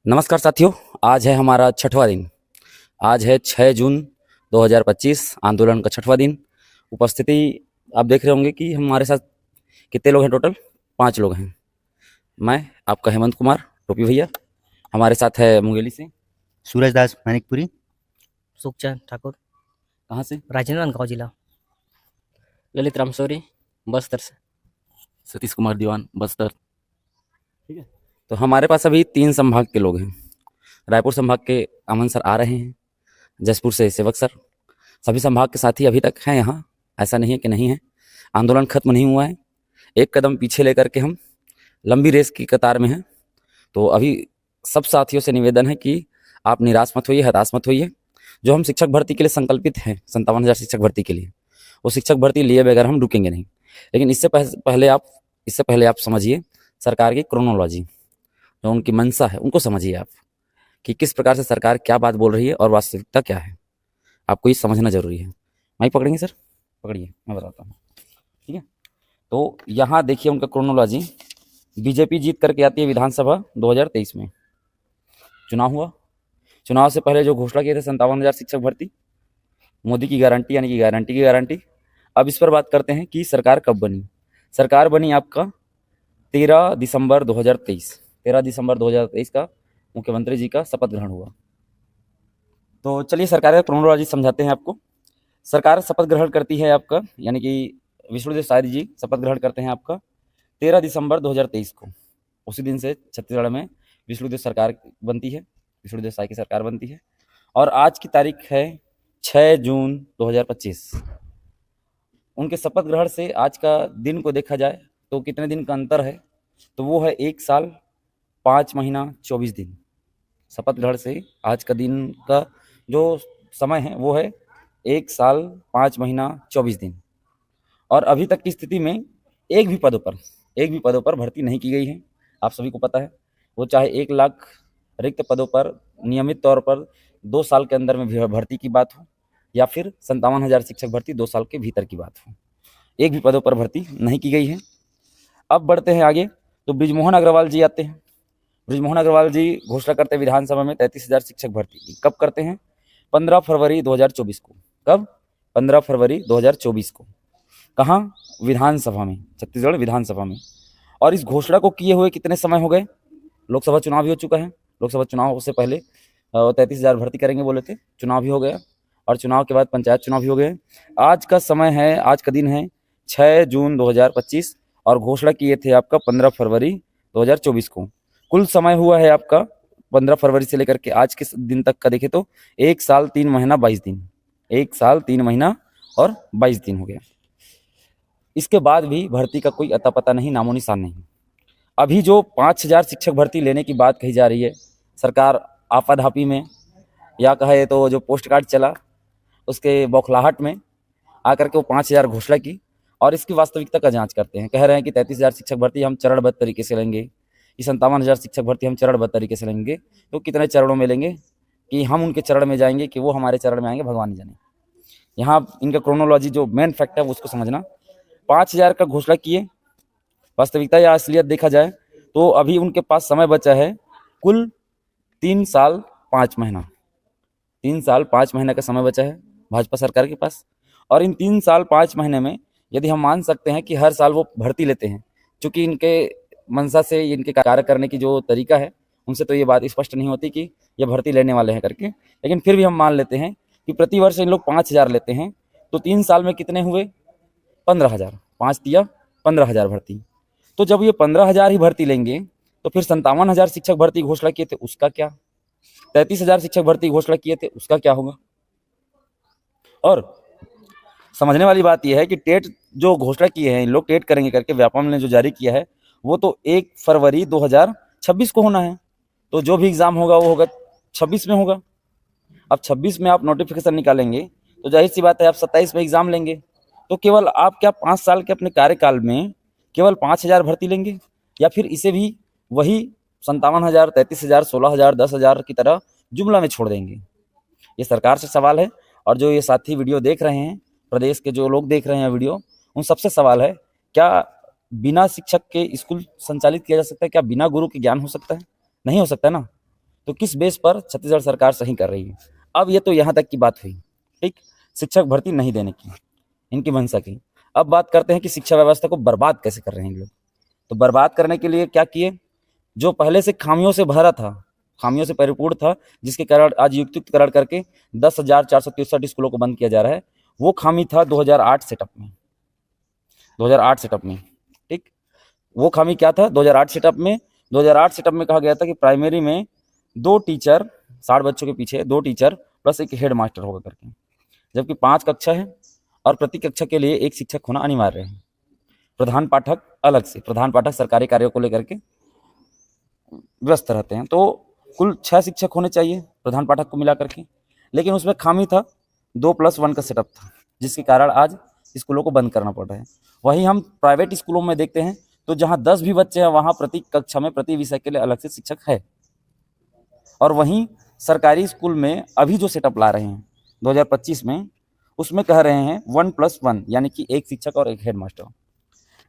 नमस्कार साथियों, आज है हमारा छठवां दिन। आज है 6 जून 2025, आंदोलन का छठवां दिन। उपस्थिति आप देख रहे होंगे कि हमारे साथ कितने लोग हैं। टोटल 5 लोग हैं। मैं आपका हेमंत कुमार टोपी भैया, हमारे साथ है मुंगेली से सूरज दास मानिकपुरी। सुखचंद ठाकुर, कहाँ से, राजनांदगांव जिला। ललित रामसौरी, बस्तर से। सतीश कुमार दीवान, बस्तर। ठीक है, तो हमारे पास अभी 3 संभाग के लोग हैं। रायपुर संभाग के अमन सर आ रहे हैं, जसपुर से सेवक सर। सभी संभाग के साथी अभी तक हैं यहाँ, ऐसा नहीं है कि नहीं है। आंदोलन खत्म नहीं हुआ है, एक कदम पीछे लेकर के हम लंबी रेस की कतार में हैं। तो अभी सब साथियों से निवेदन है कि आप निराश मत होइए, हताश मत होइए। जो हम शिक्षक भर्ती के लिए संकल्पित हैं, 57,000 शिक्षक भर्ती के लिए, वो शिक्षक भर्ती लिए बगैर हम रुकेंगे नहीं। लेकिन इससे पहले आप समझिए सरकार की क्रोनोलॉजी, जो उनकी मंशा है उनको समझिए आप, कि किस प्रकार से सरकार क्या बात बोल रही है और वास्तविकता क्या है। आपको ये समझना जरूरी है। माइक पकड़ेंगे सर, पकड़िए, मैं बताता हूँ। ठीक है, तो यहाँ देखिए उनका क्रोनोलॉजी। बीजेपी जीत करके आती है विधानसभा 2023 में, चुनाव हुआ। चुनाव से पहले जो घोषणा किए थे 57,000 शिक्षक भर्ती, मोदी की गारंटी, यानी कि गारंटी की गारंटी। अब इस पर बात करते हैं कि सरकार कब बनी। सरकार बनी आपका 13 दिसंबर 2023। 13 दिसंबर 2023 का मुख्यमंत्री जी का शपथ ग्रहण हुआ। तो चलिए सरकार का क्रोनोलॉजी समझाते हैं आपको। सरकार शपथ ग्रहण करती है आपका, यानी कि विष्णुदेव साय जी शपथ ग्रहण करते हैं आपका 13 दिसंबर 2023 को। उसी दिन से छत्तीसगढ़ में विष्णुदेव सरकार बनती है, विष्णुदेव साय की सरकार बनती है। और आज की तारीख है 6 जून 2025। उनके शपथ ग्रहण से आज का दिन को देखा जाए तो कितने दिन का अंतर है, तो वो है 1 साल 5 महीना 24 दिन। शपथ ग्रहण से आज का दिन का जो समय है वो है 1 साल 5 महीना 24 दिन। और अभी तक की स्थिति में एक भी पदों पर भर्ती नहीं की गई है। आप सभी को पता है, वो चाहे 1 लाख रिक्त पदों पर नियमित तौर पर 2 साल के अंदर में भर्ती की बात हो, या फिर 57,000 शिक्षक भर्ती 2 साल के भीतर की बात हो, एक भी पदों पर भर्ती नहीं की गई है। अब बढ़ते हैं आगे, तो बृजमोहन अग्रवाल जी आते हैं। बृजमोहन अग्रवाल जी घोषणा करते हैं विधानसभा में 33,000 शिक्षक भर्ती की। कब करते हैं? 15 फरवरी 2024 को। कब? 15 फरवरी 2024 को। कहाँ? विधानसभा में, छत्तीसगढ़ विधानसभा में। और इस घोषणा को किए हुए कितने समय हो गए? लोकसभा चुनाव भी हो चुका है। लोकसभा चुनाव से पहले 33,000 भर्ती करेंगे बोले थे, चुनाव भी हो गया, और चुनाव के बाद पंचायत चुनाव भी हो गए। आज का समय है, आज का दिन है 6 जून 2025, और घोषणा किए थे आपका 15 फरवरी 2024 को। कुल समय हुआ है आपका 15 फरवरी से लेकर के आज के दिन तक का देखें तो 1 साल 3 महीना 22 दिन। 1 साल 3 महीना और 22 दिन हो गया। इसके बाद भी भर्ती का कोई अता पता नहीं, नामो निशान नहीं। अभी जो 5,000 शिक्षक भर्ती लेने की बात कही जा रही है, सरकार आपाधापी में, या कहे तो जो पोस्ट कार्ड चला उसके बौखलाहट में आकर के वो 5,000 घोषणा की, और इसकी वास्तविकता का जांच करते हैं। कह रहे हैं कि 33,000 शिक्षक भर्ती हम चरणबद्ध तरीके से लेंगे, ये 57,000 शिक्षक भर्ती हम चरणबद्ध तरीके से लेंगे। तो कितने चरणों में लेंगे कि हम उनके चरण में जाएंगे कि वो हमारे चरण में आएंगे, भगवान ही जाने। यहाँ इनका क्रोनोलॉजी जो मेन फैक्ट है उसको समझना। 5,000 का घोषणा किए, वास्तविकता या असलियत देखा जाए तो अभी उनके पास समय बचा है कुल 3 साल 5 महीना। 3 साल 5 महीने का समय बचा है भाजपा सरकार के पास। और इन 3 साल 5 महीने में यदि हम मान सकते हैं कि हर साल वो भर्ती लेते हैं, क्योंकि इनके मंशा से, इनके कार्य करने की जो तरीका है उनसे तो ये बात स्पष्ट नहीं होती कि ये भर्ती लेने वाले हैं करके, लेकिन फिर भी हम मान लेते हैं कि प्रति वर्ष इन लोग 5,000 लेते हैं। तो 3 साल में कितने हुए? 15,000। 5 दिया 15,000 भर्ती। तो जब ये 15,000 ही भर्ती लेंगे तो फिर 57,000 शिक्षक भर्ती घोषणा किए थे उसका क्या? 33,000 शिक्षक भर्ती घोषणा किए थे उसका क्या होगा? और समझने वाली बात यह है कि टेट जो घोषणा किए हैं इन लोग, टेट करेंगे करके व्यापम ने जो जारी किया है, वो तो 1 फरवरी 2026 को होना है। तो जो भी एग्जाम होगा वो होगा 26 में होगा। अब 26 में आप नोटिफिकेशन निकालेंगे तो जाहिर सी बात है आप 27 में एग्जाम लेंगे। तो केवल आप क्या 5 साल के अपने कार्यकाल में केवल 5,000 भर्ती लेंगे, या फिर इसे भी वही 57,000, 33,000, 16,000, 10,000 की तरह जुमला में छोड़ देंगे? ये सरकार से सवाल है। और जो ये साथी वीडियो देख रहे हैं, प्रदेश के जो लोग देख रहे हैं वीडियो, उन सबसे सवाल है, क्या बिना शिक्षक के स्कूल संचालित किया जा सकता है? क्या बिना गुरु के ज्ञान हो सकता है? नहीं हो सकता ना। तो किस बेस पर छत्तीसगढ़ सरकार सही कर रही है। अब ये तो यहाँ तक की बात हुई, ठीक, शिक्षक भर्ती नहीं देने की, इनकी मंशा की। अब बात करते हैं कि शिक्षा व्यवस्था को बर्बाद कैसे कर रहे हैं लोग। तो बर्बाद करने के लिए क्या किए, जो पहले से खामियों से भरा था, खामियों से परिपूर्ण था, जिसके कारण आज युक्तिकरण करके 10,463 स्कूलों को बंद किया जा रहा है, वो खामी था 2008 सेटअप में, 2008 सेटअप में, ठीक। वो खामी क्या था 2008 सेटअप में? 2008 सेटअप में कहा गया था कि प्राइमरी में 2 टीचर, 60 बच्चों के पीछे 2 टीचर प्लस एक हेड मास्टर होगा करके, जबकि 5 कक्षा है और प्रति कक्षा के लिए एक शिक्षक होना अनिवार्य है। प्रधान पाठक अलग से, प्रधान पाठक सरकारी कार्यों को लेकर के व्यस्त रहते हैं, तो कुल 6 शिक्षक होने चाहिए प्रधान पाठक को मिला करके, लेकिन उसमें खामी था 2+1 का सेटअप था, जिसके कारण आज स्कूलों को बंद करना पड़ रहा है। वहीं हम प्राइवेट स्कूलों में देखते हैं तो जहां 10 भी बच्चे हैं वहां प्रति कक्षा में प्रति विषय के लिए अलग से शिक्षक है। और वहीं सरकारी स्कूल में अभी जो सेटअप ला रहे हैं 2025 में, उसमें कह रहे हैं 1+1, यानी कि एक शिक्षक और एक हेड मास्टर।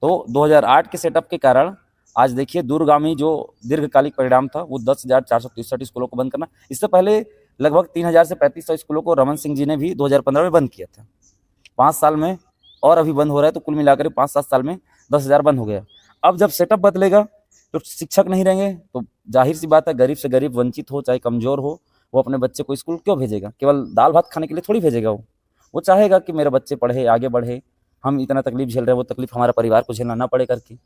तो 2008 के सेटअप के कारण आज देखिए दूरगामी जो दीर्घकालिक परिणाम था वो 10,463 स्कूलों को बंद करना। इससे पहले लगभग 3,000 से 3,500 स्कूलों को रमन सिंह जी ने भी 2015 में बंद किया था। 5 साल में और अभी बंद हो रहा है, तो कुल मिलाकर 5-7 साल में 10,000 बंद हो गया। अब जब सेटअप बदलेगा तो शिक्षक नहीं रहेंगे, तो जाहिर सी बात है गरीब से गरीब, वंचित हो चाहे कमजोर हो, वो अपने बच्चे को स्कूल क्यों भेजेगा? केवल दाल भात खाने के लिए थोड़ी भेजेगा। वो चाहेगा कि मेरे बच्चे पढ़े, आगे बढ़े, हम इतना तकलीफ झेल रहे हैं, वो तकलीफ हमारे परिवार को झेलना ना पड़े करके।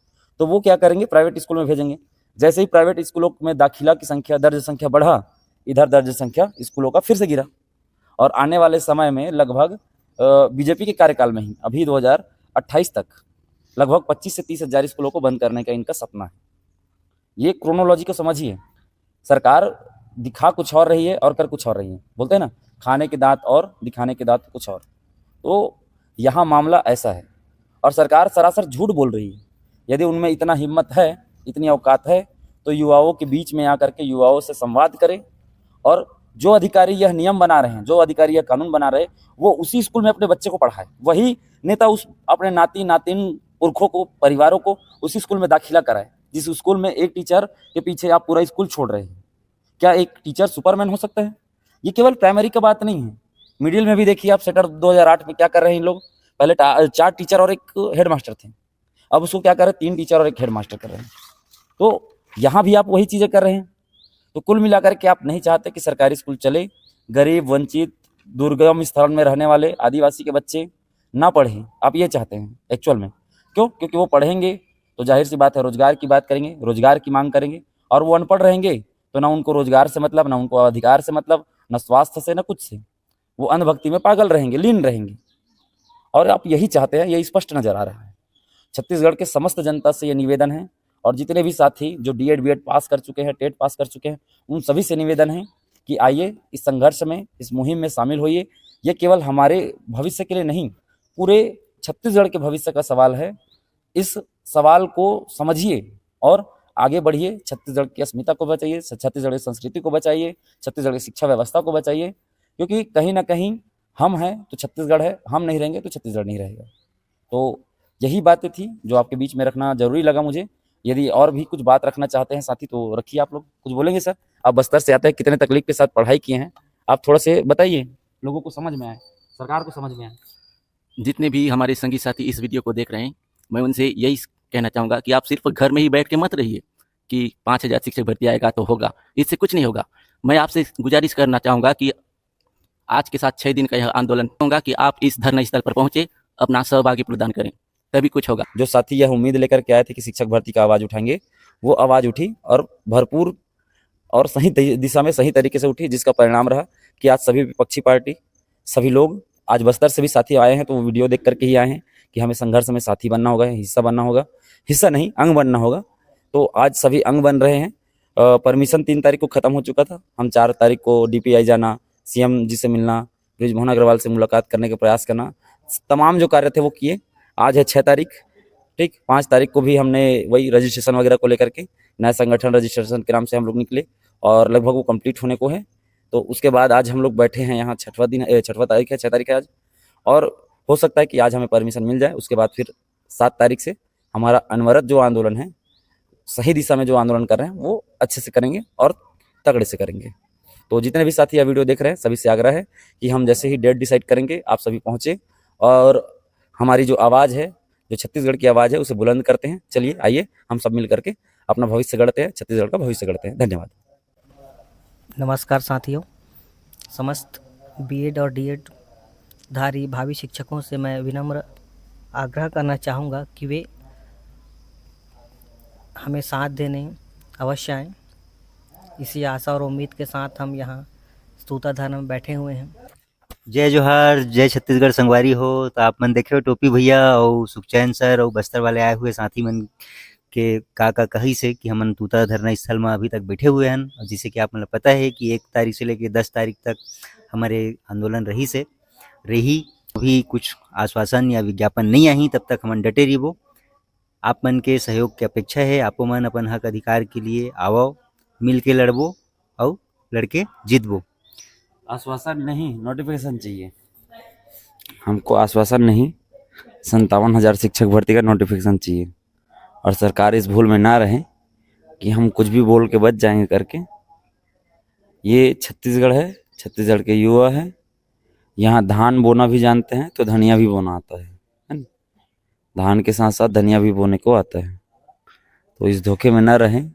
तो वो क्या करेंगे, प्राइवेट स्कूल में भेजेंगे। जैसे ही प्राइवेट स्कूलों में दाखिला की संख्या, दर्ज संख्या बढ़ा, इधर दर्ज संख्या स्कूलों का फिर से गिरा। और आने वाले समय में लगभग बीजेपी के कार्यकाल में ही अभी 2028 तक लगभग 25 से 30 हज़ार स्कूलों को बंद करने का इनका सपना है। ये क्रोनोलॉजी को समझिए, सरकार दिखा कुछ और रही है और कर कुछ और रही है। बोलते हैं ना, खाने के दांत और दिखाने के दांत कुछ और। तो यहाँ मामला ऐसा है और सरकार सरासर झूठ बोल रही है। यदि उनमें इतना हिम्मत है, इतनी औकात है, तो युवाओं के बीच में आकर के युवाओं से संवाद करें, और जो अधिकारी यह नियम बना रहे हैं, जो अधिकारी यह कानून बना रहे हैं, वो उसी स्कूल में अपने बच्चे को पढ़ाए। वही नेता उस अपने नाती नातिन पुरखों को, परिवारों को उसी स्कूल में दाखिला कराए जिस स्कूल में एक टीचर के पीछे आप पूरा स्कूल छोड़ रहे हैं। क्या एक टीचर सुपरमैन हो सकता है? ये केवल प्राइमरी का बात नहीं है, मिडिल में भी देखिए आप। सेटर 2008 में क्या कर रहे हैं लोग, पहले 4 टीचर और एक हेड मास्टर थे, अब उसको क्या कर रहे हैं, 3 टीचर और एक हेड मास्टर कर रहे हैं। तो यहाँ भी आप वही चीज़ें कर रहे हैं। तो कुल मिलाकर के आप नहीं चाहते कि सरकारी स्कूल चले, गरीब, वंचित, दुर्गम स्थल में रहने वाले आदिवासी के बच्चे ना पढ़ें, आप ये चाहते हैं एक्चुअल में। क्यों? क्योंकि वो पढ़ेंगे तो जाहिर सी बात है रोजगार की बात करेंगे, रोजगार की मांग करेंगे, और वो अनपढ़ रहेंगे तो ना उनको रोजगार से मतलब, ना उनको अधिकार से मतलब, ना स्वास्थ्य से, ना कुछ से। वो अंधभक्ति में पागल रहेंगे, लीन रहेंगे। और आप यही चाहते हैं, ये स्पष्ट नजर आ रहा है। छत्तीसगढ़ के समस्त जनता से ये निवेदन है, और जितने भी साथी जो डीएड बीएड पास कर चुके हैं, टेट पास कर चुके हैं, उन सभी से निवेदन है कि आइए इस संघर्ष में, इस मुहिम में शामिल होइए। ये केवल हमारे भविष्य के लिए नहीं, पूरे छत्तीसगढ़ के भविष्य का सवाल है। इस सवाल को समझिए और आगे बढ़िए। छत्तीसगढ़ की अस्मिता को बचाइए, छत्तीसगढ़ की संस्कृति को बचाइए, छत्तीसगढ़ की शिक्षा व्यवस्था को बचाइए, क्योंकि कहीं ना कहीं हम हैं तो छत्तीसगढ़ है, हम नहीं रहेंगे तो छत्तीसगढ़ नहीं रहेगा। तो यही बातें थी जो आपके बीच में रखना जरूरी लगा मुझे। यदि और भी कुछ बात रखना चाहते हैं साथी तो रखिए। आप लोग कुछ बोलेंगे सर? आप बस्तर से आते हैं, कितने तकलीफ के साथ पढ़ाई किए हैं, आप थोड़ा से बताइए, लोगों को समझ में आए, सरकार को समझ में आए। जितने भी हमारे संगी साथी इस वीडियो को देख रहे हैं, मैं उनसे यही कहना चाहूँगा कि आप सिर्फ घर में ही बैठ के मत रहिए कि 5,000 शिक्षक भर्ती आएगा तो होगा, इससे कुछ नहीं होगा। मैं आपसे गुजारिश करना चाहूँगा कि आज के साथ 6 दिन का यह आंदोलन होगा कि आप इस धरना स्थल पर पहुँचे, अपना सहभागी प्रदान करें, तभी कुछ होगा। जो साथी यह उम्मीद लेकर के आए थे कि शिक्षक भर्ती का आवाज़ उठाएंगे, वो आवाज़ उठी और भरपूर और सही दिशा में, सही तरीके से उठी, जिसका परिणाम रहा कि आज सभी विपक्षी पार्टी, सभी लोग, आज बस्तर से भी साथी आए हैं तो वो वीडियो देख करके ही आए हैं कि हमें संघर्ष में साथी बनना होगा, हिस्सा बनना होगा, हिस्सा नहीं अंग बनना होगा। तो आज सभी अंग बन रहे हैं। परमिशन 3 तारीख को ख़त्म हो चुका था। हम 4 तारीख को DPI जाना, CM जी से मिलना, बृजमोहन अग्रवाल से मुलाकात करने का प्रयास करना, तमाम जो कार्य थे वो किए। आज है 6 तारीख, ठीक। 5 तारीख को भी हमने वही रजिस्ट्रेशन वगैरह को लेकर के नया संगठन रजिस्ट्रेशन के नाम से हम लोग निकले और लगभग वो कंप्लीट होने को है। तो उसके बाद आज हम लोग बैठे हैं यहाँ, 6वां तारीख है, 6 तारीख है आज, और हो सकता है कि आज हमें परमिशन मिल जाए। उसके बाद फिर 7 तारीख से हमारा अनवरत जो आंदोलन है, सही दिशा में जो आंदोलन कर रहे हैं वो अच्छे से करेंगे और तगड़े से करेंगे। तो जितने भी साथी यह वीडियो देख रहे हैं सभी से आग्रह है कि हम जैसे ही डेट डिसाइड करेंगे आप सभी पहुँचे और हमारी जो आवाज़ है, जो छत्तीसगढ़ की आवाज़ है, उसे बुलंद करते हैं। चलिए आइए हम सब मिल करके अपना भविष्य गढ़ते हैं, छत्तीसगढ़ का भविष्य गढ़ते हैं। धन्यवाद। नमस्कार साथियों, समस्त बीएड और डीएड धारी भावी शिक्षकों से मैं विनम्र आग्रह करना चाहूँगा कि वे हमें साथ देने अवश्य आएँ। इसी आशा और उम्मीद के साथ हम यहाँ सूताधार में बैठे हुए हैं। जय जोहार, जय छत्तीसगढ़ संगवारी हो। तो आप मन देखे हो टोपी भैया और सुखचैन सर और बस्तर वाले आए हुए साथी मन के का कही से कि हमन तूता धरना स्थल में अभी तक बैठे हुए हैं। और जिसे कि आप मतलब पता है कि 1 तारीख से लेकर 10 तारीख तक हमारे आंदोलन रही अभी कुछ आश्वासन या विज्ञापन नहीं आई, तब तक हमन डटे रहिबो। आप मन के सहयोग की अपेक्षा है। आपो मन अपन हक अधिकार के लिए आवो, मिल के लड़बो और लड़के जीतबो। आश्वासन नहीं, नोटिफिकेशन चाहिए हमको। आश्वासन नहीं, 57,000 शिक्षक भर्ती का नोटिफिकेशन चाहिए। और सरकार इस भूल में ना रहे कि हम कुछ भी बोल के बच जाएंगे करके। ये छत्तीसगढ़ है, छत्तीसगढ़ के युवा है। यहाँ धान बोना भी जानते हैं तो धनिया भी बोना आता है ना? धान के साथ साथ धनिया भी बोने को आता है। तो इस धोखे में ना रहें।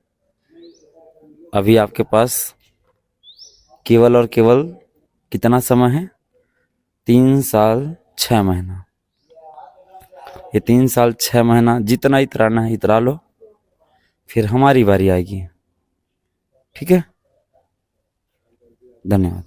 अभी आपके पास केवल और केवल कितना समय है? 3 साल 6 महीना। ये 3 साल 6 महीना जितना इतराना है इतरा लो, फिर हमारी बारी आएगी। ठीक है, धन्यवाद।